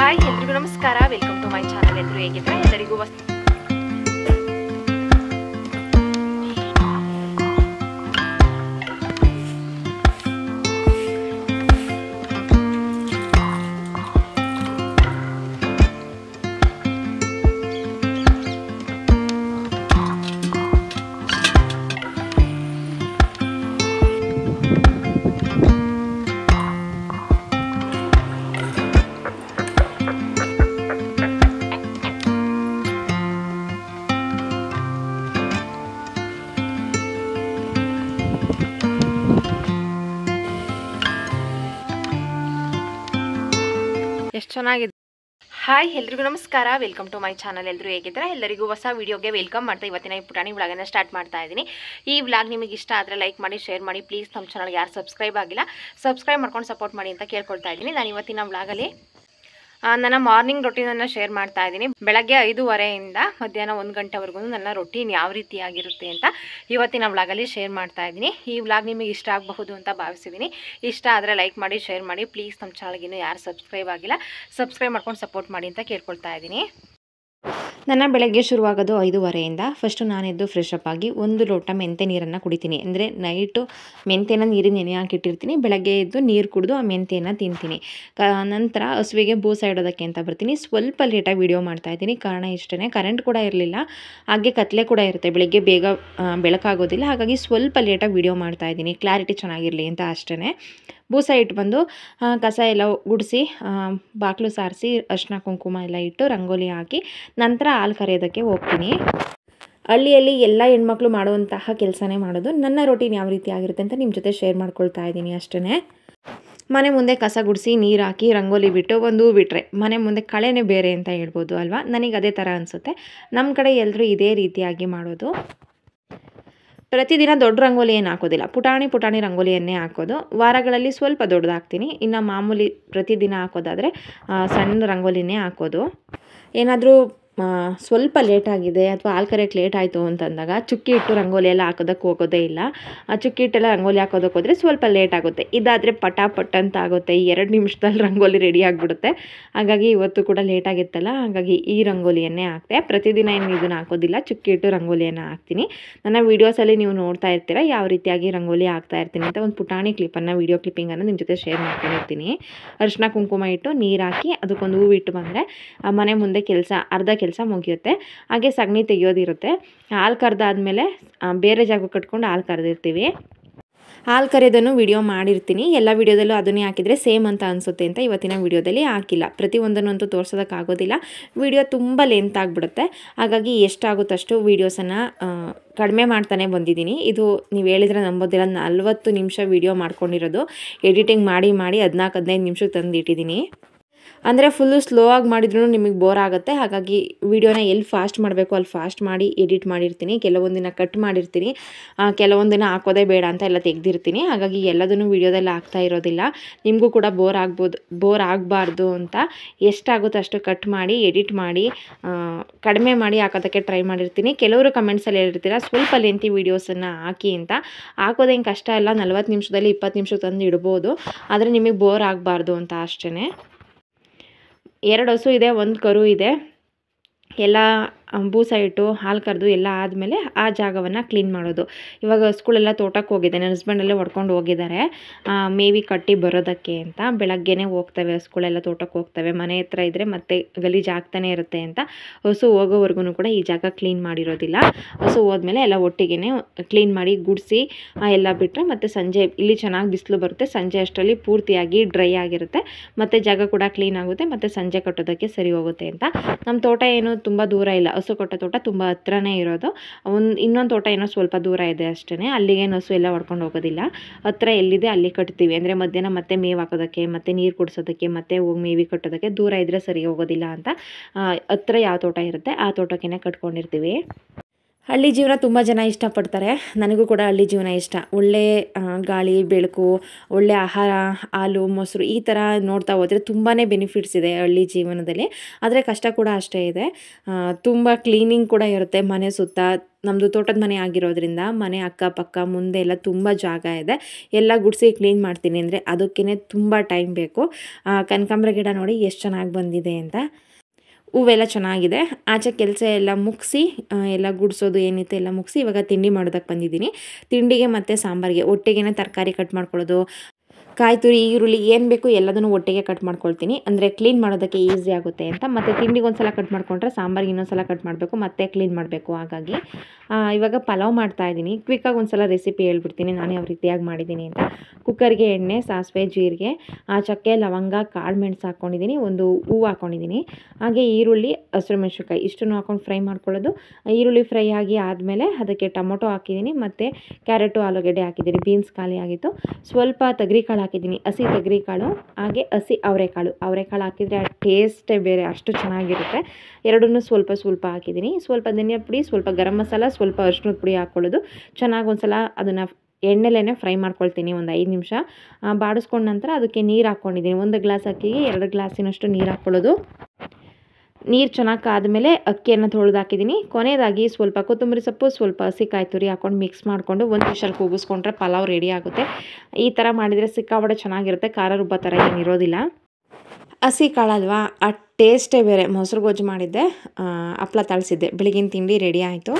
Hi ಎಲ್ರಿಗೂ ನಮಸ್ಕಾರ, welcome to my channel. ಎಲ್ಲರೂ ಹೇಗಿದ್ದಾರೆ? ಎಲ್ಲರಿಗೂ ಎಷ್ಟು ಚೆನ್ನಾಗಿದೆ. ಹಾಯ್ ಎಲ್ರಿಗೂ ನಮಸ್ಕಾರ, ವೆಲ್ಕಮ್ ಟು ಮೈ ಚಾನಲ್. ಎಲ್ಲರೂ ಹೇಗಿದ್ದಾರೆ? ಎಲ್ಲರಿಗೂ ಹೊಸ ವೀಡಿಯೋಗೆ ವೆಲ್ಕಮ್ ಮಾಡ್ತಾ ಇವತ್ತಿನ ಈ ಪುಟಾಣಿ ವ್ಲಾಗನ್ನು ಸ್ಟಾರ್ಟ್ ಮಾಡ್ತಾ ಇದ್ದೀನಿ. ಈ ವ್ಲಾಗ್ ನಿಮಗೆ ಇಷ್ಟ ಆದರೆ ಲೈಕ್ ಮಾಡಿ, ಶೇರ್ ಮಾಡಿ. ಪ್ಲೀಸ್ ನಮ್ಮ ಚಾನಲ್ಗೆ ಯಾರು ಸಬ್ಸ್ಕ್ರೈಬ್ ಆಗಿಲ್ಲ ಸಬ್ಸ್ಕ್ರೈಬ್ ಮಾಡ್ಕೊಂಡು ಸಪೋರ್ಟ್ ಮಾಡಿ ಅಂತ ಕೇಳ್ಕೊಳ್ತಾ ಇದ್ದೀನಿ. ನಾನು ಇವತ್ತಿನ ವ್ಲಾಗಲ್ಲಿ ನನ್ನ ಮಾರ್ನಿಂಗ್ ರೊಟೀನನ್ನು ಶೇರ್ ಮಾಡ್ತಾ ಇದ್ದೀನಿ. ಬೆಳಗ್ಗೆ 5:30 ಮಧ್ಯಾಹ್ನ 1 ಗಂಟೆವರೆಗೂ ನನ್ನ ರೊಟೀನ್ ಯಾವ ರೀತಿಯಾಗಿರುತ್ತೆ ಅಂತ ಇವತ್ತಿನ ವ್ಲಾಗಲ್ಲಿ ಶೇರ್ ಮಾಡ್ತಾ ಇದ್ದೀನಿ. ಈ ವ್ಲಾಗ್ ನಿಮಗೆ ಇಷ್ಟ ಆಗಬಹುದು ಅಂತ ಭಾವಿಸಿದ್ದೀನಿ. ಇಷ್ಟ ಆದರೆ ಲೈಕ್ ಮಾಡಿ, ಶೇರ್ ಮಾಡಿ. ಪ್ಲೀಸ್ ನಮ್ಮ ಚಾನಲ್ಗಿನ್ನೂ ಯಾರು ಸಬ್ಸ್ಕ್ರೈಬ್ ಆಗಿಲ್ಲ ಸಬ್ಸ್ಕ್ರೈಬ್ ಮಾಡ್ಕೊಂಡು ಸಪೋರ್ಟ್ ಮಾಡಿ ಅಂತ ಕೇಳ್ಕೊಳ್ತಾ ಇದ್ದೀನಿ. ನನ್ನ ಬೆಳಗ್ಗೆ ಶುರುವಾಗೋದು 5:30. ಫಸ್ಟು ನಾನೆದ್ದು ಫ್ರೆಶ್ ಅಪ್ ಆಗಿ 1 ಲೋಟ ಮೆಂತೆ ನೀರನ್ನು ಕುಡಿತೀನಿ. ಅಂದರೆ ನೈಟು ಮೆಂತೆನ ನೀರಿಗೆ ನೆನೆ ಹಾಕಿಟ್ಟಿರ್ತೀನಿ. ಬೆಳಗ್ಗೆ ಎದ್ದು ನೀರು ಕುಡಿದು ಆ ಮೆಂತೆಯನ್ನು ತಿಂತೀನಿ. ನಂತರ ಹಸುವಿಗೆ ಬೂಸ ಇಡೋದಕ್ಕೆ ಅಂತ ಬರ್ತೀನಿ. ಸ್ವಲ್ಪ ಲೇಟಾಗಿ ವೀಡಿಯೋ ಮಾಡ್ತಾಯಿದ್ದೀನಿ. ಕಾರಣ ಇಷ್ಟೇ, ಕರೆಂಟ್ ಕೂಡ ಇರಲಿಲ್ಲ, ಹಾಗೆ ಕತ್ಲೆ ಕೂಡ ಇರುತ್ತೆ. ಬೆಳಗ್ಗೆ ಬೇಗ ಬೆಳಕಾಗೋದಿಲ್ಲ, ಹಾಗಾಗಿ ಸ್ವಲ್ಪ ಲೇಟಾಗಿ ವೀಡಿಯೋ ಮಾಡ್ತಾಯಿದ್ದೀನಿ, ಕ್ಲಾರಿಟಿ ಚೆನ್ನಾಗಿರಲಿ ಅಂತ ಅಷ್ಟೇ. ಬೂಸ ಇಟ್ಟು ಬಂದು ಕಸ ಎಲ್ಲ ಗುಡಿಸಿ ಬಾಗಿಲು ಸಾರಿಸಿ ಅರಿಶಿನ ಕುಂಕುಮ ಎಲ್ಲ ಇಟ್ಟು ರಂಗೋಲಿ ಹಾಕಿ ನಂತರ ಹಾಲು ಕರೆಯೋದಕ್ಕೆ ಹೋಗ್ತೀನಿ. ಹಳ್ಳಿಯಲ್ಲಿ ಎಲ್ಲ ಹೆಣ್ಮಕ್ಳು ಮಾಡುವಂತಹ ಕೆಲಸನೇ ಮಾಡೋದು. ನನ್ನ ರೊಟೀನ್ ಯಾವ ರೀತಿ ಆಗಿರುತ್ತೆ ಅಂತ ನಿಮ್ಮ ಜೊತೆ ಶೇರ್ ಮಾಡ್ಕೊಳ್ತಾ ಇದ್ದೀನಿ ಅಷ್ಟೇ. ಮನೆ ಮುಂದೆ ಕಸ ಗುಡಿಸಿ ನೀರು ಹಾಕಿ ರಂಗೋಲಿ ಬಿಟ್ಟು ಒಂದು ಹೂ ಬಿಟ್ಟರೆ ಮನೆ ಮುಂದೆ ಕಳೆನೇ ಬೇರೆ ಅಂತ ಹೇಳ್ಬೋದು ಅಲ್ವಾ? ನನಗೆ ಅದೇ ಥರ ಅನಿಸುತ್ತೆ. ನಮ್ಮ ಕಡೆ ಎಲ್ಲರೂ ಇದೇ ರೀತಿಯಾಗಿ ಮಾಡೋದು. ಪ್ರತಿದಿನ ದೊಡ್ಡ ರಂಗೋಲಿ ಏನು ಹಾಕೋದಿಲ್ಲ, ಪುಟಾಣಿ ರಂಗೋಲಿಯನ್ನೇ ಹಾಕೋದು. ವಾರಗಳಲ್ಲಿ ಸ್ವಲ್ಪ ದೊಡ್ಡದಾಗ್ತೀನಿ. ಇನ್ನು ಮಾಮೂಲಿ ಪ್ರತಿದಿನ ಹಾಕೋದಾದರೆ ಸಣ್ಣ ರಂಗೋಲಿನೇ ಹಾಕೋದು. ಏನಾದರೂ ಸ್ವಲ್ಪ ಲೇಟಾಗಿದೆ ಅಥವಾ ಹಾಲು ಕರೆಯೋಕ್ಕೆ ಲೇಟ್ ಆಯಿತು ಅಂತಂದಾಗ ಚುಕ್ಕಿ ಇಟ್ಟು ರಂಗೋಲಿ ಎಲ್ಲ ಹಾಕೋದಕ್ಕೆ ಹೋಗೋದೇ ಇಲ್ಲ. ಆ ಚುಕ್ಕಿ ಇಟ್ಟೆಲ್ಲ ರಂಗೋಲಿ ಹಾಕೋದಕ್ಕೆ ಹೋದರೆ ಸ್ವಲ್ಪ ಲೇಟ್ ಆಗುತ್ತೆ. ಇದಾದರೆ ಪಟ್ ಅಂತ ಆಗುತ್ತೆ, 2 ನಿಮಿಷದಲ್ಲಿ ರಂಗೋಲಿ ರೆಡಿ ಆಗಿಬಿಡುತ್ತೆ. ಹಾಗಾಗಿ ಇವತ್ತು ಕೂಡ ಲೇಟಾಗಿತ್ತಲ್ಲ, ಹಾಗಾಗಿ ಈ ರಂಗೋಲಿಯನ್ನೇ ಹಾಕ್ತೆ. ಪ್ರತಿದಿನ ಏನು ಇದನ್ನು ಹಾಕೋದಿಲ್ಲ, ಚುಕ್ಕಿ ಇಟ್ಟು ರಂಗೋಲಿಯನ್ನು ಹಾಕ್ತೀನಿ. ನನ್ನ ವೀಡಿಯೋಸಲ್ಲಿ ನೀವು ನೋಡ್ತಾ ಇರ್ತೀರ ಯಾವ ರೀತಿಯಾಗಿ ರಂಗೋಲಿ ಹಾಕ್ತಾ ಇರ್ತೀನಿ ಅಂತ. ಒಂದು ಪುಟಾಣಿ ಕ್ಲಿಪ್ಪನ್ನು, ವೀಡಿಯೋ ಕ್ಲಿಪ್ಪಿಂಗನ್ನು ನಿಮ್ಮ ಜೊತೆ ಶೇರ್ ಮಾಡ್ಕೊಂಡಿರ್ತೀನಿ. ಅರಿಶಿನ ಕುಂಕುಮ ಇಟ್ಟು ನೀರು ಹಾಕಿ ಅದಕ್ಕೊಂದು ಹೂವು ಇಟ್ಟು ಬಂದರೆ ಮನೆ ಮುಂದೆ ಅರ್ಧ ಕೆಲಸ ಮುಗಿಯುತ್ತೆ. ಹಾಗೆ ಸಗಣಿ ತೆಗೆಯೋದಿರುತ್ತೆ. ಹಾಲು ಕರೆದಾದ್ಮೇಲೆ ಬೇರೆ ಜಾಗಕ್ಕೆ ಕಟ್ಕೊಂಡು ಹಾಲು ಕರೆದಿರ್ತೀವಿ. ಹಾಲು ಕರೆಯೋದನ್ನು ವಿಡಿಯೋ ಮಾಡಿರ್ತೀನಿ. ಎಲ್ಲ ವೀಡಿಯೋದಲ್ಲೂ ಅದನ್ನೇ ಹಾಕಿದರೆ ಸೇಮ್ ಅಂತ ಅನಿಸುತ್ತೆ ಅಂತ ಇವತ್ತಿನ ವೀಡಿಯೋದಲ್ಲಿ ಹಾಕಿಲ್ಲ. ಪ್ರತಿಯೊಂದನ್ನಂತೂ ತೋರಿಸೋದಕ್ಕಾಗೋದಿಲ್ಲ, ವಿಡಿಯೋ ತುಂಬ ಲೆಂತ್ ಆಗಿಬಿಡುತ್ತೆ. ಹಾಗಾಗಿ ಎಷ್ಟಾಗುತ್ತಷ್ಟು ವೀಡಿಯೋಸನ್ನು ಕಡಿಮೆ ಮಾಡ್ತಾನೆ ಬಂದಿದ್ದೀನಿ. ಇದು ನೀವು ಹೇಳಿದರೆ ನಂಬೋದಿಲ್ಲ, 40 ನಿಮಿಷ ವೀಡಿಯೋ ಮಾಡ್ಕೊಂಡಿರೋದು. ಎಡಿಟಿಂಗ್ ಮಾಡಿ 14-15 ನಿಮಿಷಕ್ಕೆ ತಂದು ಇಟ್ಟಿದ್ದೀನಿ. ಅಂದರೆ ಫುಲ್ಲು ಸ್ಲೋ ಆಗಿ ಮಾಡಿದ್ರೂ ನಿಮಗೆ ಬೋರ್ ಆಗುತ್ತೆ. ಹಾಗಾಗಿ ವೀಡಿಯೋನ ಎಲ್ಲಿ ಫಾಸ್ಟ್ ಮಾಡಬೇಕು ಅಲ್ಲಿ ಫಾಸ್ಟ್ ಮಾಡಿ ಎಡಿಟ್ ಮಾಡಿರ್ತೀನಿ. ಕೆಲವೊಂದಿನ ಕಟ್ ಮಾಡಿರ್ತೀನಿ, ಕೆಲವೊಂದಿನ ಹಾಕೋದೇ ಬೇಡ ಅಂತ ಎಲ್ಲ ತೆಗೆದಿರ್ತೀನಿ. ಹಾಗಾಗಿ ಎಲ್ಲದನ್ನು ವೀಡಿಯೋದಲ್ಲಿ ಹಾಕ್ತಾ ಇರೋದಿಲ್ಲ. ನಿಮಗೂ ಕೂಡ ಬೋರ್ ಆಗಬಾರ್ದು ಅಂತ ಎಷ್ಟಾಗುತ್ತೋ ಅಷ್ಟು ಕಟ್ ಮಾಡಿ ಎಡಿಟ್ ಮಾಡಿ ಕಡಿಮೆ ಮಾಡಿ ಹಾಕೋದಕ್ಕೆ ಟ್ರೈ ಮಾಡಿರ್ತೀನಿ. ಕೆಲವರು ಕಮೆಂಟ್ಸಲ್ಲಿ ಹೇಳಿರ್ತೀರ ಸ್ವಲ್ಪ ಲೆಂತಿ ವೀಡಿಯೋಸನ್ನು ಹಾಕಿ ಅಂತ. ಹಾಕೋದೇನು ಕಷ್ಟ ಇಲ್ಲ, 40 ನಿಮಿಷದಲ್ಲಿ 20 ನಿಮಿಷಕ್ಕೆ ತಂದು ಇಡ್ಬೋದು. ಆದರೆ ನಿಮಗೆ ಬೋರ್ ಆಗಬಾರ್ದು ಅಂತ ಅಷ್ಟೇ. 2 ಹಸು ಇದೆ, 1 ಕರು ಇದೆ. ಎಲ್ಲ ಬೂಸ ಇಟ್ಟು ಹಾಲು ಕರೆದು ಎಲ್ಲ ಆದಮೇಲೆ ಆ ಜಾಗವನ್ನು ಕ್ಲೀನ್ ಮಾಡೋದು. ಇವಾಗ ಹಸುಗಳೆಲ್ಲ ತೋಟಕ್ಕೆ ಹೋಗಿದೆ, ನನ್ನ ಹಸ್ಬೆಂಡಲ್ಲೇ ಹೊಡ್ಕೊಂಡು ಹೋಗಿದ್ದಾರೆ ಮೇವಿ ಕಟ್ಟಿ ಬರೋದಕ್ಕೆ ಅಂತ. ಬೆಳಗ್ಗೆನೇ ಹೋಗ್ತವೆ ಹಸುಗಳೆಲ್ಲ, ತೋಟಕ್ಕೆ ಹೋಗ್ತವೆ. ಮನೆ ಹತ್ರ ಇದ್ದರೆ ಮತ್ತೆ ಗಲೀಜು ಆಗ್ತಾನೆ ಇರುತ್ತೆ ಅಂತ ಹಸು ಹೋಗೋವರೆಗೂ ಕೂಡ ಈ ಜಾಗ ಕ್ಲೀನ್ ಮಾಡಿರೋದಿಲ್ಲ. ಹಸು ಹೋದ್ಮೇಲೆ ಎಲ್ಲ ಒಟ್ಟಿಗೆ ಕ್ಲೀನ್ ಮಾಡಿ ಗುಡಿಸಿ ಎಲ್ಲ ಬಿಟ್ಟರೆ ಮತ್ತೆ ಸಂಜೆ ಇಲ್ಲಿ ಚೆನ್ನಾಗಿ ಬಿಸಿಲು ಬರುತ್ತೆ. ಸಂಜೆ ಅಷ್ಟರಲ್ಲಿ ಪೂರ್ತಿಯಾಗಿ ಡ್ರೈ ಆಗಿರುತ್ತೆ, ಮತ್ತು ಜಾಗ ಕೂಡ ಕ್ಲೀನ್ ಆಗುತ್ತೆ, ಮತ್ತು ಸಂಜೆ ಕಟ್ಟೋದಕ್ಕೆ ಸರಿ ಹೋಗುತ್ತೆ ಅಂತ. ನಮ್ಮ ತೋಟ ಏನು ತುಂಬ ದೂರ ಇಲ್ಲ, ಹಸು ಕೊಟ್ಟ ತೋಟ ತುಂಬ ಹತ್ರನೇ ಇರೋದು. ಇನ್ನೊಂದು ತೋಟ ಏನೋ ಸ್ವಲ್ಪ ದೂರ ಇದೆ ಅಷ್ಟೇ. ಅಲ್ಲಿಗೆ ಹಸು ಎಲ್ಲ ಹೊಡ್ಕೊಂಡು ಹೋಗೋದಿಲ್ಲ, ಹತ್ರ ಎಲ್ಲಿದೆ ಅಲ್ಲಿ ಕಟ್ತೀವಿ. ಅಂದರೆ ಮಧ್ಯಾಹ್ನ ಮತ್ತೆ ಮೇವು ಹಾಕೋದಕ್ಕೆ, ಮತ್ತೆ ನೀರು ಕುಡಿಸೋದಕ್ಕೆ, ಮತ್ತೆ ಹೋಗಿ ಮೇವಿ ಕಟ್ಟೋದಕ್ಕೆ ದೂರ ಇದ್ದರೆ ಸರಿ ಹೋಗೋದಿಲ್ಲ ಅಂತ ಹತ್ರ ಯಾವ ತೋಟ ಇರುತ್ತೆ ಆ ತೋಟಕ್ಕೇ ಕಟ್ಕೊಂಡಿರ್ತೀವಿ. ಹಳ್ಳಿ ಜೀವನ ತುಂಬ ಜನ ಇಷ್ಟಪಡ್ತಾರೆ. ನನಗೂ ಕೂಡ ಹಳ್ಳಿ ಜೀವನ ಇಷ್ಟ. ಒಳ್ಳೆ ಗಾಳಿ, ಬೆಳಕು, ಒಳ್ಳೆ ಆಹಾರ, ಹಾಲು, ಮೊಸರು ಈ ಥರ ನೋಡ್ತಾ ಹೋದರೆ ತುಂಬಾ ಬೆನಿಫಿಟ್ಸ್ ಇದೆ ಹಳ್ಳಿ ಜೀವನದಲ್ಲಿ. ಆದರೆ ಕಷ್ಟ ಕೂಡ ಅಷ್ಟೇ ಇದೆ. ತುಂಬ ಕ್ಲೀನಿಂಗ್ ಕೂಡ ಇರುತ್ತೆ ಮನೆ ಸುತ್ತ. ನಮ್ಮದು ತೋಟದ ಮನೆ ಆಗಿರೋದ್ರಿಂದ ಮನೆ ಅಕ್ಕಪಕ್ಕ ಮುಂದೆ ಎಲ್ಲ ತುಂಬ ಜಾಗ ಇದೆ. ಎಲ್ಲ ಗುಡಿಸಿ ಕ್ಲೀನ್ ಮಾಡ್ತೀನಿ ಅಂದರೆ ಅದಕ್ಕೇ ತುಂಬ ಟೈಮ್ ಬೇಕು. ಕನಕಾಂಬರ ಗಿಡ ನೋಡಿ ಎಷ್ಟು ಚೆನ್ನಾಗಿ ಬಂದಿದೆ ಅಂತ. ಹೂವೆಲ್ಲ ಚೆನ್ನಾಗಿದೆ. ಆಚೆ ಕೆಲಸ ಎಲ್ಲ ಮುಗಿಸಿ ಎಲ್ಲ ಗುಡಿಸೋದು ಏನಿತ್ತು ಎಲ್ಲ ಮುಗಿಸಿ ಇವಾಗ ತಿಂಡಿ ಮಾಡೋದಕ್ಕೆ ಬಂದಿದ್ದೀನಿ. ತಿಂಡಿಗೆ ಮತ್ತು ಸಾಂಬಾರಿಗೆ ಒಟ್ಟಿಗೆ ತರಕಾರಿ ಕಟ್ ಮಾಡ್ಕೊಳ್ಳೋದು, ಕಾಯಿ ತುರಿ, ಈರುಳ್ಳಿ ಏನು ಬೇಕು ಎಲ್ಲದನ್ನು ಒಟ್ಟಿಗೆ ಕಟ್ ಮಾಡ್ಕೊಳ್ತೀನಿ. ಅಂದರೆ ಕ್ಲೀನ್ ಮಾಡೋದಕ್ಕೆ ಈಸಿ ಆಗುತ್ತೆ ಅಂತ. ಮತ್ತು ತಿಂಡಿಗೆ ಒಂದು ಸಲ ಕಟ್ ಮಾಡಿಕೊಂಡ್ರೆ ಸಾಂಬಾರಿಗೆ ಇನ್ನೊಂದು ಸಲ ಕಟ್ ಮಾಡಬೇಕು, ಮತ್ತೆ ಕ್ಲೀನ್ ಮಾಡಬೇಕು. ಹಾಗಾಗಿ ಇವಾಗ ಪಲಾವ್ ಮಾಡ್ತಾಯಿದ್ದೀನಿ. ಕ್ವಿಕ್ಕಾಗಿ ಒಂದು ಸಲ ರೆಸಿಪಿ ಹೇಳ್ಬಿಡ್ತೀನಿ ನಾನು ಯಾವ ರೀತಿಯಾಗಿ ಮಾಡಿದ್ದೀನಿ ಅಂತ. ಕುಕ್ಕರ್ಗೆ ಎಣ್ಣೆ, ಸಾಸಿವೆ, ಜೀರಿಗೆ, ಚಕ್ಕೆ, ಲವಂಗ, ಕಾಳು ಮೆಣಸು ಹಾಕ್ಕೊಂಡಿದ್ದೀನಿ. ಒಂದು ಹೂವು ಹಾಕ್ಕೊಂಡಿದ್ದೀನಿ. ಹಾಗೆ ಈರುಳ್ಳಿ, ಹಸಿರು ಮೆಣಸಿನ್ಕಾಯಿ ಇಷ್ಟನ್ನು ಹಾಕ್ಕೊಂಡು ಫ್ರೈ ಮಾಡ್ಕೊಳ್ಳೋದು. ಈರುಳ್ಳಿ ಫ್ರೈ ಆಗಿ ಆದಮೇಲೆ ಅದಕ್ಕೆ ಟೊಮೊಟೊ ಹಾಕಿದ್ದೀನಿ ಮತ್ತು ಕ್ಯಾರೆಟು, ಆಲೂಗಡ್ಡೆ ಹಾಕಿದ್ದೀನಿ. ಬೀನ್ಸ್ ಖಾಲಿ ಆಗಿತ್ತು. ಸ್ವಲ್ಪ ತೊಗರಿಕಾಳು ಹಾಕಿದ್ದೀನಿ, ಹಸಿ ತೊಗರಿಕಾಳು. ಹಾಗೆ ಹಸಿ ಅವರೆಕಾಳು ಹಾಕಿದರೆ ಆ ಟೇಸ್ಟೇ ಬೇರೆ, ಅಷ್ಟು ಚೆನ್ನಾಗಿರುತ್ತೆ. ಎರಡನ್ನೂ ಸ್ವಲ್ಪ ಸ್ವಲ್ಪ ಹಾಕಿದ್ದೀನಿ. ಸ್ವಲ್ಪ ಧನಿಯಾ ಪುಡಿ, ಸ್ವಲ್ಪ ಗರಂ ಮಸಾಲ, ಸ್ವಲ್ಪ ಅರಿಶಿಣದ ಪುಡಿ ಹಾಕ್ಕೊಳ್ಳೋದು. ಚೆನ್ನಾಗಿ ಒಂದು ಸಲ ಅದನ್ನು ಎಣ್ಣೆಲೇ ಫ್ರೈ ಮಾಡ್ಕೊಳ್ತೀನಿ ಒಂದು 5 ನಿಮಿಷ. ಬಾಡಿಸ್ಕೊಂಡ ನಂತರ ಅದಕ್ಕೆ ನೀರು ಹಾಕ್ಕೊಂಡಿದ್ದೀನಿ. 1 ಗ್ಲಾಸ್ ಅಕ್ಕಿಗೆ 2 ಗ್ಲಾಸಿನಷ್ಟು ನೀರು ಹಾಕ್ಕೊಳ್ಳೋದು. ನೀರು ಚೆನ್ನಾಗಿ ಕಾದ್ಮೇಲೆ ಅಕ್ಕಿಯನ್ನು ತೊಳೆದು ಹಾಕಿದ್ದೀನಿ. ಕೊನೆಯದಾಗಿ ಸ್ವಲ್ಪ ಕೊತ್ತಂಬರಿ ಸೊಪ್ಪು, ಸ್ವಲ್ಪ ಹಸಿ ಕಾಯಿ ತುರಿ ಹಾಕ್ಕೊಂಡು ಮಿಕ್ಸ್ ಮಾಡಿಕೊಂಡು 1 ವಿಷಲ್ ಕೂಗಿಸ್ಕೊಂಡ್ರೆ ಪಲಾವ್ ರೆಡಿ ಆಗುತ್ತೆ. ಈ ಥರ ಮಾಡಿದರೆ ಸಿಕ್ಕಾಪಟ್ಟೆ ಚೆನ್ನಾಗಿರುತ್ತೆ. ಖಾರ ರುಬ್ಬೋ ಥರ ಏನಿರೋದಿಲ್ಲ. ಹಸಿ ಕಾಳಲ್ವಾ, ಆ ಟೇಸ್ಟೇ ಬೇರೆ. ಮೊಸರು ಗೊಜ್ಜು ಮಾಡಿದ್ದೆ, ಹಪ್ಪಳ ತಾಳಿಸಿದ್ದೆ. ಬೆಳಗಿನ ತಿಂಡಿ ರೆಡಿ ಆಯಿತು.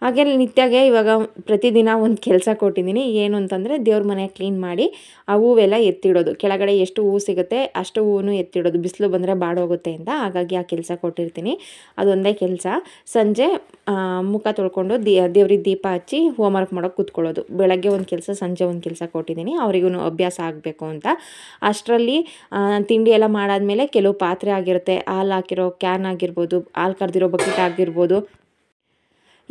ಹಾಗೆ ನಿತ್ಯಗೆ ಇವಾಗ ಪ್ರತಿದಿನ ಒಂದು ಕೆಲಸ ಕೊಟ್ಟಿದ್ದೀನಿ. ಏನು ಅಂತಂದರೆ ದೇವ್ರ ಮನೆ ಕ್ಲೀನ್ ಮಾಡಿ ಆ ಹೂವೆಲ್ಲ ಎತ್ತಿಡೋದು. ಕೆಳಗಡೆ ಎಷ್ಟು ಹೂವು ಸಿಗುತ್ತೆ ಅಷ್ಟು ಹೂವು ಎತ್ತಿಡೋದು. ಬಿಸಿಲು ಬಂದರೆ ಬಾಡೋಗುತ್ತೆ ಅಂತ. ಹಾಗಾಗಿ ಆ ಕೆಲಸ ಕೊಟ್ಟಿರ್ತೀನಿ. ಅದೊಂದೇ ಕೆಲಸ. ಸಂಜೆ ಮುಖ ತೊಳ್ಕೊಂಡು ದೇವ್ರಿಗೆ ದೀಪ ಹಚ್ಚಿ ಹೋಮ್ವರ್ಕ್ ಮಾಡೋಕ್ಕೆ ಕೂತ್ಕೊಳ್ಳೋದು. ಬೆಳಗ್ಗೆ ಒಂದು ಕೆಲಸ, ಸಂಜೆ ಒಂದು ಕೆಲಸ ಕೊಟ್ಟಿದ್ದೀನಿ. ಅವರಿಗೂ ಅಭ್ಯಾಸ ಆಗಬೇಕು ಅಂತ. ಅಷ್ಟರಲ್ಲಿ ತಿಂಡಿ ಎಲ್ಲ ಮಾಡಾದಮೇಲೆ ಕೆಲವು ಪಾತ್ರೆ ಆಗಿರುತ್ತೆ. ಹಾಲು ಹಾಕಿರೋ ಕ್ಯಾನ್ ಆಗಿರ್ಬೋದು, ಹಾಲು ಕರೆದಿರೋ ಬಕೆಟ್ ಆಗಿರ್ಬೋದು,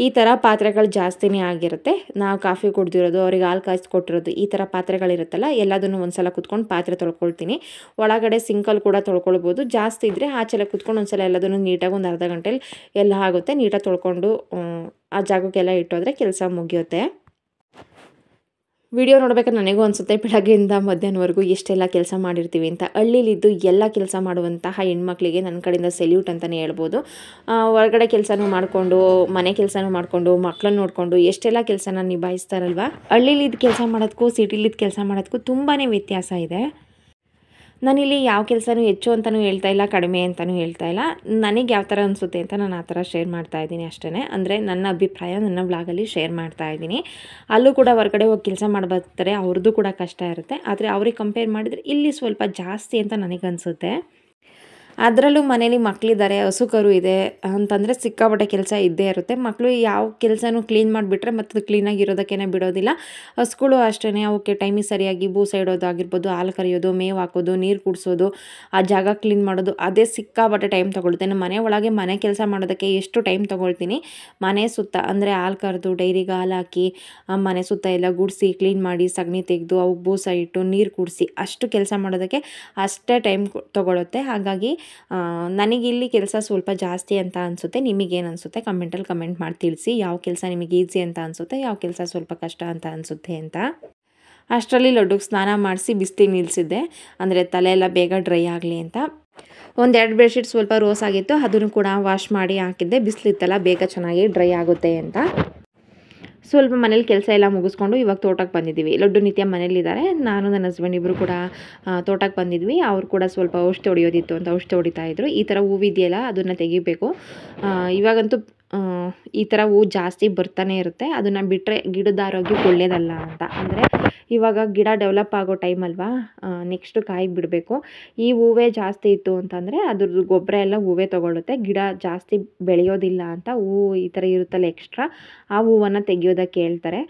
ಈ ಥರ ಪಾತ್ರೆಗಳು ಜಾಸ್ತಿನೇ ಆಗಿರುತ್ತೆ. ನಾವು ಕಾಫಿ ಕುಡ್ದಿರೋದು, ಅವ್ರಿಗೆ ಹಾಲು ಕಾಯಿಸ್ಕೊಟ್ಟಿರೋದು, ಈ ಥರ ಪಾತ್ರೆಗಳಿರುತ್ತಲ್ಲ ಎಲ್ಲದನ್ನು ಒಂದು ಸಲ ಕುತ್ಕೊಂಡು ಪಾತ್ರೆ ತೊಳ್ಕೊಳ್ತೀನಿ. ಒಳಗಡೆ ಸಿಂಕಲ್ಲಿ ಕೂಡ ತೊಳ್ಕೊಳ್ಬೋದು. ಜಾಸ್ತಿ ಇದ್ದರೆ ಆಚೆಲ್ಲ ಕುತ್ಕೊಂಡು ಒಂದು ಸಲ ಎಲ್ಲದನ್ನು ನೀಟಾಗಿ ಒಂದು ಅರ್ಧ ಗಂಟೆಲಿ ಎಲ್ಲ ಆಗುತ್ತೆ. ನೀಟಾಗಿ ತೊಳ್ಕೊಂಡು ಆ ಜಾಗಕ್ಕೆಲ್ಲ ಇಟ್ಟೋದ್ರೆ ಕೆಲಸ ಮುಗಿಯುತ್ತೆ. ವಿಡಿಯೋ ನೋಡ್ಬೇಕಾದ್ರೆ ನನಗೂ ಅನಿಸುತ್ತೆ ಬೆಳಗ್ಗೆಯಿಂದ ಮಧ್ಯಾಹ್ನವರೆಗೂ ಎಷ್ಟೆಲ್ಲ ಕೆಲಸ ಮಾಡಿರ್ತೀವಿ ಅಂತ. ಹಳ್ಳಿಲಿದ್ದು ಎಲ್ಲ ಕೆಲಸ ಮಾಡುವಂತಹ ಹೆಣ್ಮಕ್ಳಿಗೆ ನನ್ನ ಕಡೆಯಿಂದ ಸೆಲ್ಯೂಟ್ ಅಂತಲೇ ಹೇಳ್ಬೋದು. ಹೊರಗಡೆ ಕೆಲಸನೂ ಮಾಡಿಕೊಂಡು, ಮನೆ ಕೆಲಸನೂ ಮಾಡಿಕೊಂಡು, ಮಕ್ಕಳನ್ನ ನೋಡಿಕೊಂಡು ಎಷ್ಟೆಲ್ಲ ಕೆಲಸನ ನಿಭಾಯಿಸ್ತಾರಲ್ವ. ಹಳ್ಳಿಲಿದ್ದು ಕೆಲಸ ಮಾಡೋದಕ್ಕೂ ಸಿಟಿಲಿದ್ದು ಕೆಲಸ ಮಾಡೋದಕ್ಕೂ ತುಂಬಾ ವ್ಯತ್ಯಾಸ ಇದೆ. ನಾನಿಲ್ಲಿ ಯಾವ ಕೆಲಸನೂ ಹೆಚ್ಚು ಅಂತಲೂ ಹೇಳ್ತಾ ಇಲ್ಲ, ಕಡಿಮೆ ಅಂತಲೂ ಹೇಳ್ತಾ ಇಲ್ಲ. ನನಗೆ ಯಾವ ಥರ ಅನಿಸುತ್ತೆ ಅಂತ ನಾನು ಆ ಥರ ಶೇರ್ ಮಾಡ್ತಾ ಇದ್ದೀನಿ ಅಷ್ಟೇ. ಅಂದರೆ ನನ್ನ ಅಭಿಪ್ರಾಯ ನನ್ನ ವ್ಲಾಗಲ್ಲಿ ಶೇರ್ ಮಾಡ್ತಾ ಇದ್ದೀನಿ. ಅಲ್ಲೂ ಕೂಡ ಹೊರಗಡೆ ಹೋಗಿ ಕೆಲಸ ಮಾಡಿ ಬರ್ತಾರೆ, ಅವ್ರದ್ದು ಕೂಡ ಕಷ್ಟ ಇರುತ್ತೆ. ಆದರೆ ಅವ್ರಿಗೆ ಕಂಪೇರ್ ಮಾಡಿದರೆ ಇಲ್ಲಿ ಸ್ವಲ್ಪ ಜಾಸ್ತಿ ಅಂತ ನನಗನ್ಸುತ್ತೆ. ಅದರಲ್ಲೂ ಮನೇಲಿ ಮಕ್ಕಳಿದ್ದಾರೆ, ಹಸು ಕರು ಇದೆ ಅಂತಂದರೆ ಸಿಕ್ಕಾಪಟ್ಟೆ ಕೆಲಸ ಇದ್ದೇ ಇರುತ್ತೆ. ಮಕ್ಕಳು ಯಾವ ಕೆಲಸನೂ ಕ್ಲೀನ್ ಮಾಡಿಬಿಟ್ರೆ ಮತ್ತು ಕ್ಲೀನಾಗಿ ಇರೋದಕ್ಕೇ ಬಿಡೋದಿಲ್ಲ. ಹಸುಗಳು ಅಷ್ಟೇ, ಅವಕ್ಕೆ ಟೈಮಿಗೆ ಸರಿಯಾಗಿ ಬೂಸ ಇಡೋದಾಗಿರ್ಬೋದು, ಹಾಲು ಕರೆಯೋದು, ಮೇವು ಹಾಕೋದು, ನೀರು ಕುಡಿಸೋದು, ಆ ಜಾಗ ಕ್ಲೀನ್ ಮಾಡೋದು, ಅದೇ ಸಿಕ್ಕಾಪಟ್ಟೆ ಟೈಮ್ ತೊಗೊಳುತ್ತೆ. ನಾನು ಮನೆ ಒಳಗೆ ಮನೆ ಕೆಲಸ ಮಾಡೋದಕ್ಕೆ ಎಷ್ಟು ಟೈಮ್ ತೊಗೊಳ್ತೀನಿ, ಮನೆ ಸುತ್ತ ಅಂದರೆ ಹಾಲು ಕರೆದು ಡೈರಿಗೆ ಹಾಲು ಹಾಕಿ ಮನೆ ಸುತ್ತ ಎಲ್ಲ ಗುಡಿಸಿ ಕ್ಲೀನ್ ಮಾಡಿ ಸಗಣಿ ತೆಗೆದು ಅವಕ್ಕೆ ಬೂಸ ಇಟ್ಟು ನೀರು ಕುಡಿಸಿ ಅಷ್ಟು ಕೆಲಸ ಮಾಡೋದಕ್ಕೆ ಅಷ್ಟೇ ಟೈಮ್ ತೊಗೊಳುತ್ತೆ. ಹಾಗಾಗಿ ನನಗಿಲ್ಲಿ ಕೆಲಸ ಸ್ವಲ್ಪ ಜಾಸ್ತಿ ಅಂತ ಅನಿಸುತ್ತೆ. ನಿಮಗೇನು ಅನಿಸುತ್ತೆ ಕಮೆಂಟಲ್ಲಿ ಕಮೆಂಟ್ ಮಾಡಿ ತಿಳಿಸಿ. ಯಾವ ಕೆಲಸ ನಿಮಗೆ ಈಸಿ ಅಂತ ಅನಿಸುತ್ತೆ, ಯಾವ ಕೆಲಸ ಸ್ವಲ್ಪ ಕಷ್ಟ ಅಂತ ಅನಿಸುತ್ತೆ ಅಂತ. ಅಷ್ಟರಲ್ಲಿ ಲಡ್ಡುಗೆ ಸ್ನಾನ ಮಾಡಿಸಿ ಬಿಸಿಲಿಗೆ ನಿಲ್ಲಿಸಿದ್ದೆ, ಅಂದರೆ ತಲೆ ಎಲ್ಲ ಬೇಗ ಡ್ರೈ ಆಗಲಿ ಅಂತ. 1-2 ಬೆಡ್ಶೀಟ್ ಸ್ವಲ್ಪ ರೋಸ್ ಆಗಿತ್ತು, ಅದನ್ನು ಕೂಡ ವಾಶ್ ಮಾಡಿ ಹಾಕಿದ್ದೆ. ಬಿಸಿಲಿತ್ತಲ್ಲ ಬೇಗ ಚೆನ್ನಾಗಿ ಡ್ರೈ ಆಗುತ್ತೆ ಅಂತ. ಸ್ವಲ್ಪ ಮನೇಲಿ ಕೆಲಸ ಎಲ್ಲ ಮುಗಿಸ್ಕೊಂಡು ಇವಾಗ ತೋಟಕ್ಕೆ ಬಂದಿದ್ದೀವಿ. ಲಡ್ಡು ನಿತ್ಯ ಮನೇಲಿದ್ದಾರೆ. ನಾನು ನನ್ನ ಹಸ್ಬೆಂಡ್ ಇಬ್ಬರು ಕೂಡ ತೋಟಕ್ಕೆ ಬಂದಿದ್ವಿ. ಅವ್ರು ಕೂಡ ಸ್ವಲ್ಪ ಔಷಧಿ ಹೊಡೆಯೋದಿತ್ತು ಅಂತ ಔಷಧಿ ಹೊಡಿತಾಯಿದ್ರು. ಈ ಥರ ಹೂವಿದೆಯಲ್ಲ ಅದನ್ನು ತೆಗಿಬೇಕು. ಇವಾಗಂತೂ ಈ ಥರ ಹೂವು ಜಾಸ್ತಿ ಬರ್ತಾನೆ ಇರುತ್ತೆ. ಅದನ್ನು ಬಿಟ್ಟರೆ ಗಿಡದ ಆರೋಗ್ಯಕ್ಕೆ ಒಳ್ಳೆಯದಲ್ಲ ಅಂತ. ಅಂದರೆ ಇವಾಗ ಗಿಡ ಡೆವಲಪ್ ಆಗೋ ಟೈಮ್ ಅಲ್ವಾ, ನೆಕ್ಸ್ಟು ಕಾಯಿಗೆ ಬಿಡಬೇಕು. ಈ ಹೂವೇ ಜಾಸ್ತಿ ಇತ್ತು ಅಂತಂದರೆ ಅದ್ರದ್ದು ಗೊಬ್ಬರ ಎಲ್ಲ ಹೂವೇ ತೊಗೊಳುತ್ತೆ, ಗಿಡ ಜಾಸ್ತಿ ಬೆಳೆಯೋದಿಲ್ಲ ಅಂತ. ಹೂವು ಈ ಥರ ಇರುತ್ತಲ್ಲ ಎಕ್ಸ್ಟ್ರಾ, ಆ ಹೂವನ್ನು ತೆಗಿಯೋದಕ್ಕೆ ಹೇಳ್ತಾರೆ.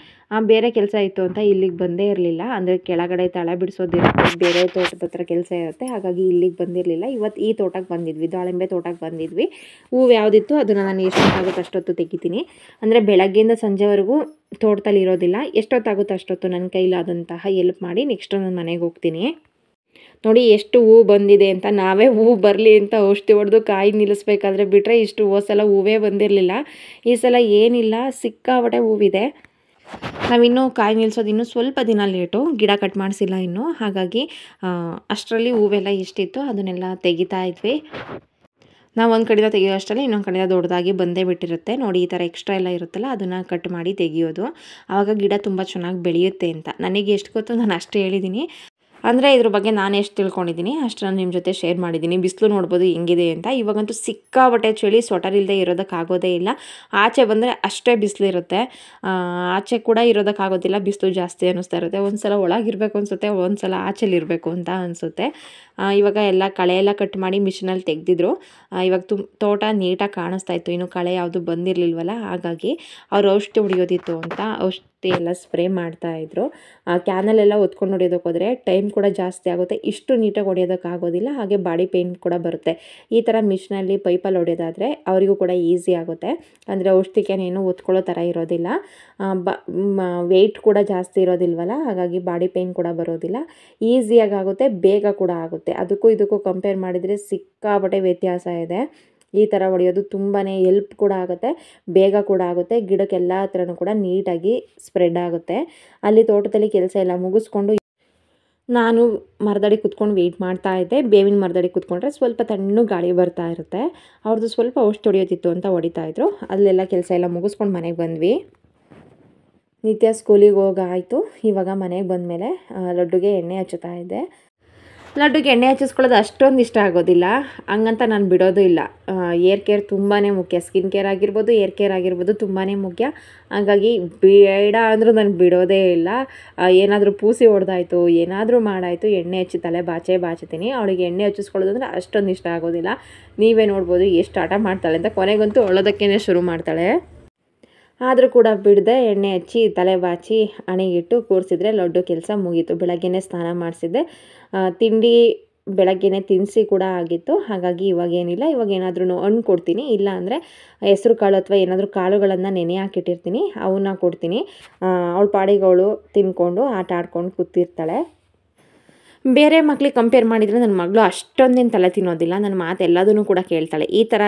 ಬೇರೆ ಕೆಲಸ ಇತ್ತು ಅಂತ ಇಲ್ಲಿಗೆ ಬಂದೇ ಇರಲಿಲ್ಲ. ಅಂದರೆ ಕೆಳಗಡೆ ತಳ ಬಿಡಿಸೋದಿರುತ್ತೆ, ಬೇರೆ ತೋಟದ ಹತ್ರ ಕೆಲಸ ಇರುತ್ತೆ. ಹಾಗಾಗಿ ಇಲ್ಲಿಗೆ ಬಂದಿರಲಿಲ್ಲ. ಇವತ್ತು ಈ ತೋಟಕ್ಕೆ ಬಂದಿದ್ವಿ, ದಾಳಿಂಬೆ ತೋಟಕ್ಕೆ ಬಂದಿದ್ವಿ. ಹೂವು ಯಾವುದಿತ್ತು ಅದನ್ನು ನಾನು ಎಷ್ಟೊತ್ತಾಗುತ್ತೆ ಅಷ್ಟೊತ್ತು ತೆಗಿತೀನಿ. ಅಂದರೆ ಬೆಳಗ್ಗೆಯಿಂದ ಸಂಜೆವರೆಗೂ ತೋಟದಲ್ಲಿ ಇರೋದಿಲ್ಲ. ಎಷ್ಟೊತ್ತಾಗುತ್ತೆ ಅಷ್ಟೊತ್ತು ನನ್ನ ಕೈಲಾದಂತಹ ಹೆಲ್ಪ್ ಮಾಡಿ ನೆಕ್ಸ್ಟ್ ನಾನು ಮನೆಗೆ ಹೋಗ್ತೀನಿ. ನೋಡಿ ಎಷ್ಟು ಹೂವು ಬಂದಿದೆ ಅಂತ. ನಾವೇ ಹೂವು ಬರಲಿ ಅಂತ ಔಷಧಿ ಹೊಡೆದು ಕಾಯಿ ನಿಲ್ಲಿಸ್ಬೇಕಾದ್ರೆ ಬಿಟ್ಟರೆ ಇಷ್ಟು ಸಲ ಹೂವೇ ಬಂದಿರಲಿಲ್ಲ. ಈ ಸಲ ಏನಿಲ್ಲ, ಸಿಕ್ಕಾಪಟ್ಟೆ ಹೂವಿದೆ. ನಾವಿನ್ನೂ ಕಾಯಿ ನಿಲ್ಲಿಸೋದು ಇನ್ನೂ ಸ್ವಲ್ಪ ದಿನ ಲೇಟು, ಗಿಡ ಕಟ್ ಮಾಡಿಸಿಲ್ಲ ಇನ್ನೂ. ಹಾಗಾಗಿ ಅಷ್ಟರಲ್ಲಿ ಹೂವೆಲ್ಲ ಎಷ್ಟಿತ್ತು ಅದನ್ನೆಲ್ಲ ತೆಗಿತಾ ಇದ್ವಿ. ನಾವು ಒಂದು ಕಡೆಯಿಂದ ತೆಗಿಯೋ ಅಷ್ಟರಲ್ಲಿ ಇನ್ನೊಂದು ಕಡೆಯಿಂದ ದೊಡ್ಡದಾಗಿ ಬಂದೇ ಬಿಟ್ಟಿರುತ್ತೆ. ನೋಡಿ ಈ ಥರ ಎಕ್ಸ್ಟ್ರಾ ಎಲ್ಲ ಇರುತ್ತಲ್ಲ ಅದನ್ನು ಕಟ್ ಮಾಡಿ ತೆಗಿಯೋದು. ಆವಾಗ ಗಿಡ ತುಂಬ ಚೆನ್ನಾಗಿ ಬೆಳೆಯುತ್ತೆ ಅಂತ. ನನಗೆ ಎಷ್ಟು ಗೊತ್ತು ನಾನು ಅಷ್ಟೇ ಹೇಳಿದ್ದೀನಿ. ಅಂದರೆ ಇದ್ರ ಬಗ್ಗೆ ನಾನು ಎಷ್ಟು ತಿಳ್ಕೊಂಡಿದ್ದೀನಿ ಅಷ್ಟನ್ನು ನಿಮ್ಮ ಜೊತೆ ಶೇರ್ ಮಾಡಿದ್ದೀನಿ. ಬಿಸಿಲು ನೋಡ್ಬೋದು ಹೆಂಗಿದೆ ಅಂತ. ಇವಾಗಂತೂ ಸಿಕ್ಕಾಪಟ್ಟೆ ಚಳಿ, ಸ್ವೆಟರ್ ಇಲ್ಲದೆ ಇರೋದಕ್ಕಾಗೋದೇ ಇಲ್ಲ. ಆಚೆ ಬಂದರೆ ಅಷ್ಟೇ ಬಿಸಿಲು ಇರುತ್ತೆ, ಆಚೆ ಕೂಡ ಇರೋದಕ್ಕಾಗೋದಿಲ್ಲ, ಬಿಸಿಲು ಜಾಸ್ತಿ ಅನ್ನಿಸ್ತಾ ಇರುತ್ತೆ. ಒಂದು ಸಲ ಒಳಗಿರಬೇಕು ಅನಿಸುತ್ತೆ, ಒಂದು ಸಲ ಆಚೆಲಿರಬೇಕು ಅಂತ ಅನಿಸುತ್ತೆ. ಇವಾಗ ಎಲ್ಲ ಕಳೆ ಎಲ್ಲ ಕಟ್ ಮಾಡಿ ಮಿಷಿನಲ್ಲಿ ತೆಗೆದಿದ್ರು. ಇವಾಗ ತೋಟ ನೀಟಾಗಿ ಕಾಣಿಸ್ತಾ ಇತ್ತು. ಇನ್ನು ಕಳೆ ಯಾವುದು ಬಂದಿರಲಿಲ್ವಲ್ಲ, ಹಾಗಾಗಿ ಅವ್ರು ಔಷಧಿ ಹೊಡಿಯೋದಿತ್ತು ಅಂತ ಔಷಧಿ ಎಲ್ಲ ಸ್ಪ್ರೇ ಮಾಡ್ತಾಯಿದ್ರು. ಕ್ಯಾನಲ್ಲೆಲ್ಲ ಹೊತ್ಕೊಂಡು ಹೊಡಿಯೋದಕ್ಕೆ ಹೋದರೆ ಟೈಮ್ ಕೂಡ ಜಾಸ್ತಿ ಆಗುತ್ತೆ, ಇಷ್ಟು ನೀಟಾಗಿ ಹೊಡಿಯೋದಕ್ಕಾಗೋದಿಲ್ಲ. ಹಾಗೆ ಬಾಡಿ ಪೇಯ್ನ್ ಕೂಡ ಬರುತ್ತೆ. ಈ ಥರ ಮಿಷಿನಲ್ಲಿ ಪೈಪಲ್ಲಿ ಹೊಡೆಯೋದಾದರೆ ಅವರಿಗೂ ಕೂಡ ಈಸಿ ಆಗುತ್ತೆ. ಅಂದರೆ ಔಷಧಿಗೇನೇನು ಹೊತ್ಕೊಳ್ಳೋ ಥರ ಇರೋದಿಲ್ಲ, ವೆಯ್ಟ್ ಕೂಡ ಜಾಸ್ತಿ ಇರೋದಿಲ್ವಲ್ಲ, ಹಾಗಾಗಿ ಬಾಡಿ ಪೇಯ್ನ್ ಕೂಡ ಬರೋದಿಲ್ಲ, ಈಸಿಯಾಗಿ ಆಗುತ್ತೆ, ಬೇಗ ಕೂಡ ಆಗುತ್ತೆ. ಅದಕ್ಕೂ ಇದಕ್ಕೂ ಕಂಪೇರ್ ಮಾಡಿದರೆ ಸಿಕ್ಕಾಪಟ್ಟೆ ವ್ಯತ್ಯಾಸ ಇದೆ. ಈ ಥರ ಹೊಡೆಯೋದು ತುಂಬಾ ಹೆಲ್ಪ್ ಕೂಡ ಆಗುತ್ತೆ, ಬೇಗ ಕೂಡ ಆಗುತ್ತೆ. ಗಿಡಕ್ಕೆಲ್ಲ ಥರನೂ ಕೂಡ ನೀಟಾಗಿ ಸ್ಪ್ರೆಡ್ ಆಗುತ್ತೆ. ಅಲ್ಲಿ ತೋಟದಲ್ಲಿ ಕೆಲಸ ಎಲ್ಲ ಮುಗಿಸ್ಕೊಂಡು ನಾನು ಮರದಡಿ ಕುತ್ಕೊಂಡು ವೆಯ್ಟ್ ಮಾಡ್ತಾ ಇದ್ದೆ. ಬೇವಿನ ಮರದಡಿ ಕುತ್ಕೊಂಡ್ರೆ ಸ್ವಲ್ಪ ತಣ್ಣು ಗಾಳಿ ಬರ್ತಾ ಇರುತ್ತೆ. ಅವ್ರದ್ದು ಸ್ವಲ್ಪ ಔಷಧಿ ಹೊಡೆಯೋದಿತ್ತು ಅಂತ ಹೊಡಿತಾಯಿದ್ರು. ಅಲ್ಲೆಲ್ಲ ಕೆಲಸ ಎಲ್ಲ ಮುಗಿಸ್ಕೊಂಡು ಮನೆಗೆ ಬಂದ್ವಿ. ನಿತ್ಯ ಸ್ಕೂಲಿಗೆ ಹೋಗಾಯಿತು. ಇವಾಗ ಮನೆಗೆ ಬಂದಮೇಲೆ ಲಡ್ಡುಗೆ ಎಣ್ಣೆ ಹಚ್ಚುತ್ತಾ ಇದ್ದೆ. ಲಡ್ಡುಗೆ ಎಣ್ಣೆ ಹಚ್ಚಿಸ್ಕೊಳ್ಳೋದು ಅಷ್ಟೊಂದು ಇಷ್ಟ ಆಗೋದಿಲ್ಲ, ಹಂಗಂತ ನಾನು ಬಿಡೋದು ಇಲ್ಲ. ಏರ್ ಕೇರ್ ತುಂಬಾ ಮುಖ್ಯ. ಸ್ಕಿನ್ ಕೇರ್ ಆಗಿರ್ಬೋದು, ಏರ್ ಕೇರ್ ಆಗಿರ್ಬೋದು, ತುಂಬಾ ಮುಖ್ಯ. ಹಾಗಾಗಿ ಬೇಡ ಅಂದರೂ ನಾನು ಬಿಡೋದೇ ಇಲ್ಲ. ಏನಾದರೂ ಪೂಸಿ ಹೊಡೆದಾಯ್ತು, ಏನಾದರೂ ಮಾಡಾಯಿತು, ಎಣ್ಣೆ ಹಚ್ಚಿ ತಲೆ ಬಾಚುತ್ತೀನಿ. ಅವಳಿಗೆ ಎಣ್ಣೆ ಹಚ್ಚಿಸ್ಕೊಳ್ಳೋದು ಅಂದರೆ ಅಷ್ಟೊಂದು ಇಷ್ಟ ಆಗೋದಿಲ್ಲ. ನೀವೇ ನೋಡ್ಬೋದು ಎಷ್ಟು ಆಟ ಮಾಡ್ತಾಳೆ ಅಂತ. ಕೊನೆಗಂತೂ ಅಳೋದಕ್ಕೇ ಶುರು ಮಾಡ್ತಾಳೆ. ಆದರೂ ಕೂಡ ಬಿಡದೆ ಎಣ್ಣೆ ಹಚ್ಚಿ ತಲೆ ಬಾಚಿ ಹಣೆಗಿಟ್ಟು ಕೂರಿಸಿದ್ರೆ ಲಡ್ಡು ಕೆಲಸ ಮುಗೀತು. ಬೆಳಗ್ಗೆನೇ ಸ್ನಾನ ಮಾಡಿಸಿದ್ದೆ, ತಿಂಡಿ ಬೆಳಗ್ಗೆನೇ ತಿನ್ನಿಸಿ ಕೂಡ ಆಗಿತ್ತು. ಹಾಗಾಗಿ ಇವಾಗೇನಿಲ್ಲ, ಇವಾಗ ಏನಾದ್ರೂ ಹಣ್ಣು ಕೊಡ್ತೀನಿ, ಇಲ್ಲ ಅಂದರೆ ಹೆಸರು ಕಾಳು ಅಥವಾ ಏನಾದರೂ ಕಾಳುಗಳನ್ನು ನೆನೆ ಹಾಕಿಟ್ಟಿರ್ತೀನಿ, ಅವನ್ನ ಕೊಡ್ತೀನಿ. ಅವಳ ಪಾಡಿಗೆ ಅವಳು ತಿನ್ಕೊಂಡು ಆಟ ಆಡ್ಕೊಂಡು ಕೂತಿರ್ತಾಳೆ. ಬೇರೆ ಮಕ್ಳಿಗೆ ಕಂಪೇರ್ ಮಾಡಿದರೆ ನನ್ನ ಮಗಳು ಅಷ್ಟೊಂದೇನು ತಲೆ ತಿನ್ನೋದಿಲ್ಲ. ನನ್ನ ಮಾತು ಎಲ್ಲದೂ ಕೂಡ ಕೇಳ್ತಾಳೆ. ಈ ಥರ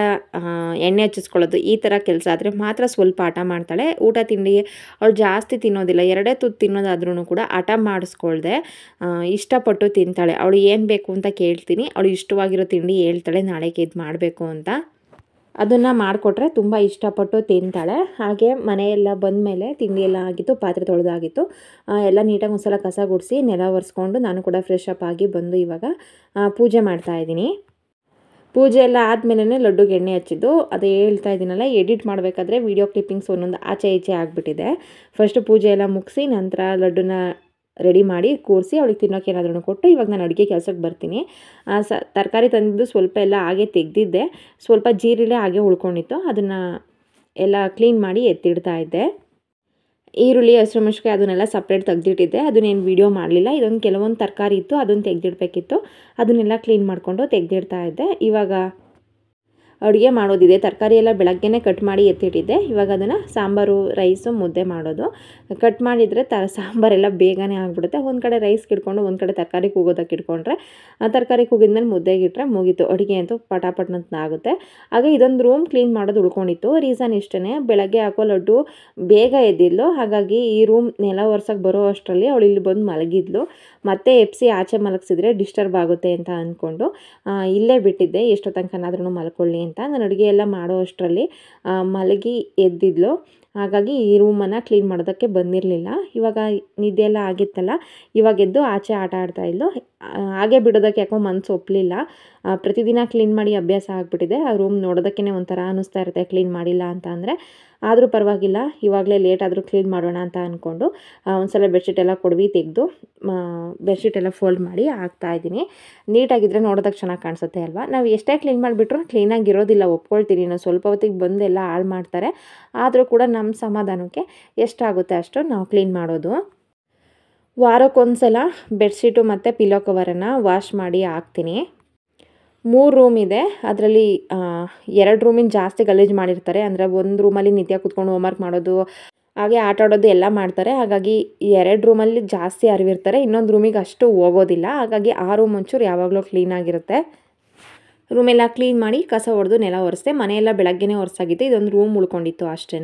ಎಣ್ಣೆ ಹಚ್ಚಿಸ್ಕೊಳ್ಳೋದು, ಈ ಥರ ಕೆಲಸ ಆದರೆ ಮಾತ್ರ ಸ್ವಲ್ಪ ಹಠ ಮಾಡ್ತಾಳೆ. ಊಟ ತಿಂಡಿ ಅವಳು ಜಾಸ್ತಿ ತಿನ್ನೋದಿಲ್ಲ. ಎರಡೇ ತುತ್ತು ತಿನ್ನೋದಾದ್ರೂ ಕೂಡ ಹಠ ಮಾಡಿಸ್ಕೊಳ್ದೆ ಇಷ್ಟಪಟ್ಟು ತಿಂತಾಳೆ. ಅವಳು ಏನು ಬೇಕು ಅಂತ ಕೇಳ್ತೀನಿ, ಅವಳು ಇಷ್ಟವಾಗಿರೋ ತಿಂಡಿ ಹೇಳ್ತಾಳೆ, ನಾಳೆಗೆ ಇದು ಮಾಡಬೇಕು ಅಂತ. ಅದನ್ನು ಮಾಡಿಕೊಟ್ರೆ ತುಂಬ ಇಷ್ಟಪಟ್ಟು ತಿಂತಾಳೆ. ಹಾಗೆ ಮನೆಯೆಲ್ಲ ಬಂದಮೇಲೆ ತಿಂಡಿ ಎಲ್ಲ ಆಗಿತ್ತು, ಪಾತ್ರೆ ತೊಳೆದಾಗಿತ್ತು, ಎಲ್ಲ ನೀಟಾಗಿ ಒಂದು ಸಲ ಕಸ ಗುಡಿಸಿ ನೆಲ ಒರೆಸ್ಕೊಂಡು ನಾನು ಕೂಡ ಫ್ರೆಶ್ ಅಪ್ ಆಗಿ ಬಂದು ಇವಾಗ ಪೂಜೆ ಮಾಡ್ತಾಯಿದ್ದೀನಿ. ಪೂಜೆ ಎಲ್ಲ ಆದಮೇಲೆ ಲಡ್ಡುಗೆ ಎಣ್ಣೆ ಹಚ್ಚಿದ್ದು. ಅದೇ ಹೇಳ್ತಾ ಇದ್ದೀನಲ್ಲ, ಎಡಿಟ್ ಮಾಡಬೇಕಾದ್ರೆ ವೀಡಿಯೋ ಕ್ಲಿಪ್ಪಿಂಗ್ಸ್ ಒಂದೊಂದು ಆಚೆ ಈಚೆ ಆಗಿಬಿಟ್ಟಿದೆ. ಫಸ್ಟು ಪೂಜೆ ಎಲ್ಲ ಮುಗಿಸಿ ನಂತರ ಲಡ್ಡುನ ರೆಡಿ ಮಾಡಿ ಕೂರಿಸಿ ಅವಳಿಗೆ ತಿನ್ನೋಕೆ ಏನಾದ್ರೂ ಕೊಟ್ಟು ಇವಾಗ ನಾನು ಅಡುಗೆ ಕೆಲಸಕ್ಕೆ ಬರ್ತೀನಿ. ತರಕಾರಿ ತಂದಿದ್ದು ಸ್ವಲ್ಪ ಎಲ್ಲ ಹಾಗೆ ತೆಗೆದಿದ್ದೆ, ಸ್ವಲ್ಪ ಜೀರಿಲೆ ಹಾಗೆ ಉಳ್ಕೊಂಡಿತ್ತು, ಅದನ್ನು ಎಲ್ಲ ಕ್ಲೀನ್ ಮಾಡಿ ಎತ್ತಿಡ್ತಾ ಇದ್ದೆ. ಈರುಳ್ಳಿ, ಹಸಿರು ಮೆಣಸಿನಕಾಯಿ ಅದನ್ನೆಲ್ಲ ಸಪ್ರೇಟ್ ತೆಗೆದಿಟ್ಟಿದ್ದೆ, ಅದನ್ನೇನು ವೀಡಿಯೋ ಮಾಡಲಿಲ್ಲ. ಇದೊಂದು ಕೆಲವೊಂದು ತರಕಾರಿ ಇತ್ತು, ಅದನ್ನು ತೆಗೆದಿಡಬೇಕಿತ್ತು, ಅದನ್ನೆಲ್ಲ ಕ್ಲೀನ್ ಮಾಡಿಕೊಂಡು ತೆಗೆದಿಡ್ತಾ ಇದ್ದೆ. ಇವಾಗ ಅಡುಗೆ ಮಾಡೋದಿದೆ. ತರಕಾರಿ ಎಲ್ಲ ಬೆಳಗ್ಗೆನೇ ಕಟ್ ಮಾಡಿ ಎತ್ತಿಟ್ಟಿದ್ದೆ. ಇವಾಗ ಅದನ್ನು ಸಾಂಬಾರು, ರೈಸು, ಮುದ್ದೆ ಮಾಡೋದು. ಕಟ್ ಮಾಡಿದರೆ ಸಾಂಬಾರೆಲ್ಲ ಬೇಗನೆ ಆಗಿಬಿಡುತ್ತೆ. ಒಂದು ಕಡೆ ರೈಸ್ಗೆ ಇಟ್ಕೊಂಡು ಒಂದು ಕಡೆ ತರಕಾರಿ ಕೂಗೋದಕ್ಕೆ ಇಟ್ಕೊಂಡ್ರೆ ತರಕಾರಿ ಕೂಗಿದ್ಮೇಲೆ ಮುದ್ದೆಗೆ ಇಟ್ಟರೆ ಮುಗೀತು. ಅಡುಗೆ ಅಂತೂ ಪಟಾಪಟ್ನಂತ ಆಗುತ್ತೆ. ಹಾಗೆ ಇದೊಂದು ರೂಮ್ ಕ್ಲೀನ್ ಮಾಡೋದು ಉಳ್ಕೊಂಡಿತ್ತು. ರೀಸನ್ ಇಷ್ಟೇ, ಬೆಳಗ್ಗೆ ಹಾಕೋ ಲಡ್ಡು ಬೇಗ ಎದ್ದಿದ್ಲು. ಹಾಗಾಗಿ ಈ ರೂಮ್ ನೆಲ ಒರೆಸೋಕ್ಕೆ ಬರೋ ಅಷ್ಟರಲ್ಲಿ ಅವಳು ಇಲ್ಲಿ ಬಂದು ಮಲಗಿದ್ಲು. ಮತ್ತೆ ಎಪ್ಸಿ ಆಚೆ ಮಲಗಿಸಿದ್ರೆ ಡಿಸ್ಟರ್ಬ್ ಆಗುತ್ತೆ ಅಂತ ಅಂದ್ಕೊಂಡು ಇಲ್ಲೇ ಬಿಟ್ಟಿದ್ದೆ, ಎಷ್ಟೋ ತನಕನಾದ್ರೂ ಮಲ್ಕೊಳ್ಳಿ ಅಂತ. ನಾನು ಅಡುಗೆ ಎಲ್ಲ ಮಾಡೋ ಅಷ್ಟರಲ್ಲಿ ಮಲಗಿ ಎದ್ದಿದ್ಲು. ಹಾಗಾಗಿ ಈ ರೂಮನ್ನು ಕ್ಲೀನ್ ಮಾಡೋದಕ್ಕೆ ಬಂದಿರಲಿಲ್ಲ. ಇವಾಗ ನಿದ್ದೆ ಎಲ್ಲ ಆಗಿತ್ತಲ್ಲ, ಇವಾಗ ಎದ್ದು ಆಚೆ ಆಟ ಆಡ್ತಾಯಿದ್ಲು. ಹಾಗೆ ಬಿಡೋದಕ್ಕೆ ಯಾಕೋ ಮನಸ್ಸು ಒಪ್ಪಲಿಲ್ಲ. ಪ್ರತಿದಿನ ಕ್ಲೀನ್ ಮಾಡಿ ಅಭ್ಯಾಸ ಆಗಿಬಿಟ್ಟಿದೆ. ಆ ರೂಮ್ ನೋಡೋದಕ್ಕೇ ಒಂಥರ ಅನ್ನಿಸ್ತಾ ಇರುತ್ತೆ ಕ್ಲೀನ್ ಮಾಡಿಲ್ಲ ಅಂತ ಅಂದರೆ. ಆದರೂ ಪರವಾಗಿಲ್ಲ, ಇವಾಗಲೇ ಲೇಟ್ ಆದರೂ ಕ್ಲೀನ್ ಮಾಡೋಣ ಅಂತ ಅಂದ್ಕೊಂಡು ಒಂದ್ಸಲ ಬೆಡ್ಶೀಟ್ ಎಲ್ಲ ಕೊಡವಿ ತೆಗೆದು ಬೆಡ್ಶೀಟ್ ಎಲ್ಲ ಫೋಲ್ಡ್ ಮಾಡಿ ಹಾಕ್ತಾಯಿದ್ದೀನಿ. ನೀಟಾಗಿದ್ದರೆ ನೋಡೋದಕ್ಕೆ ಚೆನ್ನಾಗಿ ಕಾಣಿಸುತ್ತೆ ಅಲ್ವಾ. ನಾವು ಎಷ್ಟೇ ಕ್ಲೀನ್ ಮಾಡಿಬಿಟ್ರು ಕ್ಲೀನಾಗಿರೋದಿಲ್ಲ, ಒಪ್ಕೊಳ್ತೀನಿ. ನಾವು ಸ್ವಲ್ಪ ಹೊತ್ತಿಗೆ ಬಂದೆಲ್ಲ ಹಾಳು ಮಾಡ್ತಾರೆ. ಆದರೂ ಕೂಡ ನಮ್ಮ ಸಮಾಧಾನಕ್ಕೆ ಎಷ್ಟಾಗುತ್ತೆ ಅಷ್ಟು ನಾವು ಕ್ಲೀನ್ ಮಾಡೋದು. ವಾರಕ್ಕೊಂದ್ಸಲ ಬೆಡ್ಶೀಟು ಮತ್ತು ಪಿಲ್ಲೋ ಕವರನ್ನು ವಾಶ್ ಮಾಡಿ ಹಾಕ್ತೀನಿ. 3 ರೂಮ್ ಇದೆ, ಅದರಲ್ಲಿ 2 ರೂಮಿನ ಜಾಸ್ತಿ ಗಲೀಜು ಮಾಡಿರ್ತಾರೆ. ಅಂದರೆ ಒಂದು ರೂಮಲ್ಲಿ ನಿತ್ಯ ಕೂತ್ಕೊಂಡು ಹೋಮ್ವರ್ಕ್ ಮಾಡೋದು, ಹಾಗೆ ಆಟ ಆಡೋದು ಎಲ್ಲ ಮಾಡ್ತಾರೆ. ಹಾಗಾಗಿ 2 ರೂಮಲ್ಲಿ ಜಾಸ್ತಿ ಅರಿವಿರ್ತಾರೆ, ಇನ್ನೊಂದು ರೂಮಿಗೆ ಅಷ್ಟು ಹೋಗೋದಿಲ್ಲ. ಹಾಗಾಗಿ ಆ ರೂಮ್ ಒಂಚೂರು ಯಾವಾಗಲೂ ಕ್ಲೀನಾಗಿರುತ್ತೆ. ರೂಮೆಲ್ಲ ಕ್ಲೀನ್ ಮಾಡಿ ಕಸ ಹೊಡೆದು ನೆಲ ಒರೆಸ್ದೆ. ಮನೆಯೆಲ್ಲ ಬೆಳಗ್ಗೆನೇ ಒರೆಸಾಗಿತ್ತು, ಇದೊಂದು ರೂಮ್ ಉಳ್ಕೊಂಡಿತ್ತು ಅಷ್ಟೇ.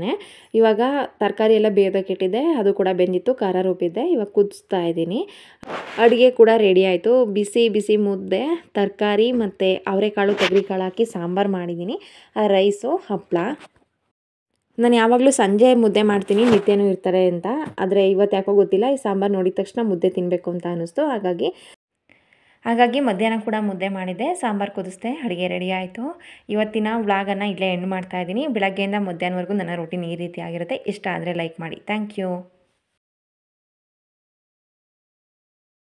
ಇವಾಗ ತರಕಾರಿ ಎಲ್ಲ ಬೇಯೋದಕ್ಕಿಟ್ಟಿದ್ದೆ, ಅದು ಕೂಡ ಬೆಂದಿತ್ತು. ಖಾರ ರುಬ್ಬಿದ್ದೆ, ಇವಾಗ ಕುದಿಸ್ತಾ ಇದ್ದೀನಿ. ಅಡುಗೆ ಕೂಡ ರೆಡಿ ಆಯಿತು. ಬಿಸಿ ಬಿಸಿ ಮುದ್ದೆ, ತರಕಾರಿ ಮತ್ತು ಅವರೆಕಾಳು ತೊಗರಿಕಾಳು ಹಾಕಿ ಸಾಂಬಾರು ಮಾಡಿದ್ದೀನಿ. ರೈಸು, ಹಪ್ಪಳ. ನಾನು ಯಾವಾಗಲೂ ಸಂಜೆ ಮುದ್ದೆ ಮಾಡ್ತೀನಿ, ನಿತ್ಯನೂ ಇರ್ತಾರೆ ಅಂತ. ಆದರೆ ಇವತ್ತು ಯಾಕೋ ಗೊತ್ತಿಲ್ಲ, ಈ ಸಾಂಬಾರು ನೋಡಿದ ತಕ್ಷಣ ಮುದ್ದೆ ತಿನ್ನಬೇಕು ಅಂತ ಅನ್ನಿಸ್ತು. ಹಾಗಾಗಿ ಮಧ್ಯಾಹ್ನ ಕೂಡ ಮುದ್ದೆ ಮಾಡಿದ್ದೆ, ಸಾಂಬಾರು ಕುದಿಸ್ದೆ, ಅಡುಗೆ ರೆಡಿ ಆಯಿತು. ಇವತ್ತಿನ ವ್ಲಾಗನ್ನು ಇಲ್ಲೇ ಎಂಡ್ ಮಾಡ್ತಾ ಇದ್ದೀನಿ. ಬೆಳಗ್ಗೆಯಿಂದ ಮಧ್ಯಾಹ್ನವರೆಗೂ ನನ್ನ ರೂಟೀನ್ ಈ ರೀತಿ ಆಗಿರುತ್ತೆ. ಇಷ್ಟ ಆದರೆ ಲೈಕ್ ಮಾಡಿ. Thank you.